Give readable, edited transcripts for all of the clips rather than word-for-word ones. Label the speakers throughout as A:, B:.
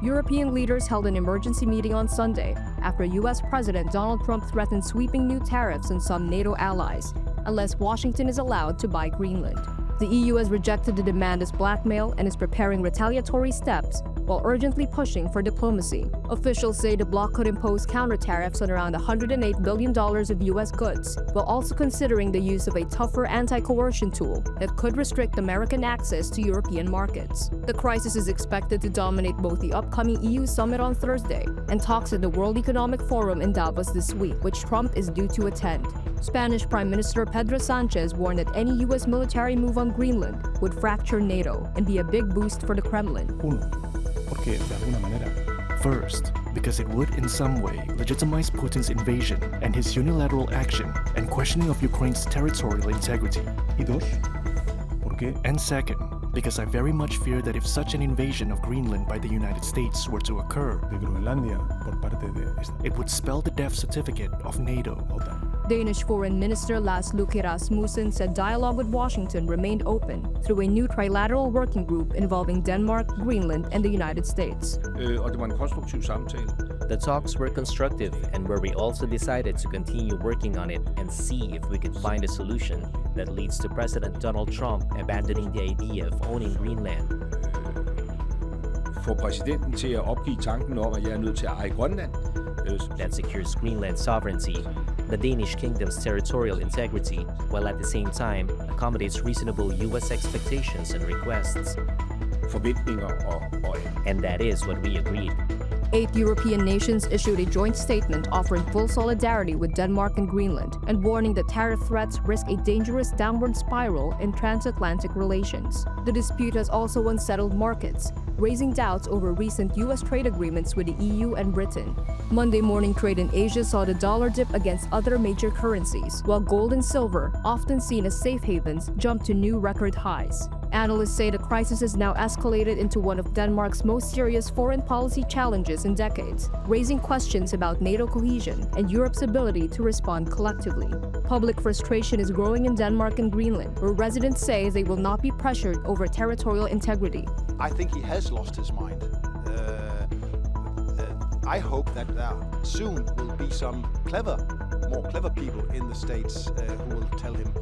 A: European leaders held an emergency meeting on Sunday after U.S. President Donald Trump threatened sweeping new tariffs on some NATO allies unless Washington is allowed to buy Greenland. The EU has rejected the demand as blackmail and is preparing retaliatory steps while urgently pushing for diplomacy. Officials say the bloc could impose counter tariffs on around $108 billion of U.S. goods, while also considering the use of a tougher anti-coercion tool that could restrict American access to European markets. The crisis is expected to dominate both the upcoming EU summit on Thursday and talks at the World Economic Forum in Davos this week, which Trump is due to attend. Spanish Prime Minister Pedro Sánchez warned that any U.S. military move on Greenland would fracture NATO and be a big boost for the Kremlin.
B: Porque de alguna manera.
C: First, because it would in some way legitimize Putin's invasion and his unilateral action and questioning of Ukraine's territorial integrity.
B: Y dos, porque.
C: And second, because I very much fear that if such an invasion of Greenland by the United States were to occur,
B: De Groenlandia por parte de esta.
C: it would spell the death certificate of NATO.
B: OTAN.
A: Danish Foreign Minister Lars Løkke Rasmussen said dialogue with Washington remained open through a new trilateral working group involving Denmark, Greenland, and the United States.
D: Og det var en konstruktiv samtale.
E: The talks were constructive and where we also decided to continue working on it and see if we could find a solution that leads to President Donald Trump abandoning the idea of owning Greenland.
D: Få præsidenten til at opgive tanken om, at jeg er nødt til at eje Grønland.
E: That secures Greenland's sovereignty, the Danish kingdom's territorial integrity, while at the same time accommodates reasonable U.S. expectations and requests.
D: Forventninger og
E: And that is what we agreed.
A: 8 European nations issued a joint statement offering full solidarity with Denmark and Greenland and warning that tariff threats risk a dangerous downward spiral in transatlantic relations. The dispute has also unsettled markets, raising doubts over recent U.S. trade agreements with the EU and Britain. Monday morning trade in Asia saw the dollar dip against other major currencies, while gold and silver, often seen as safe havens, jumped to new record highs. Analysts say the crisis has now escalated into one of Denmark's most serious foreign policy challenges in decades, raising questions about NATO cohesion and Europe's ability to respond collectively. Public frustration is growing in Denmark and Greenland, where residents say they will not be pressured over territorial integrity.
F: I think he has lost his mind. I hope that there soon will be some more clever people in the States who will tell him,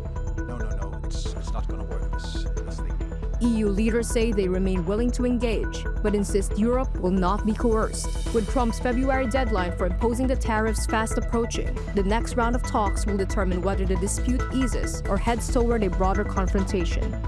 F: no, it's not going to work, this thing.
A: EU leaders say they remain willing to engage, but insist Europe will not be coerced. With Trump's February deadline for imposing the tariffs fast approaching, the next round of talks will determine whether the dispute eases or heads toward a broader confrontation.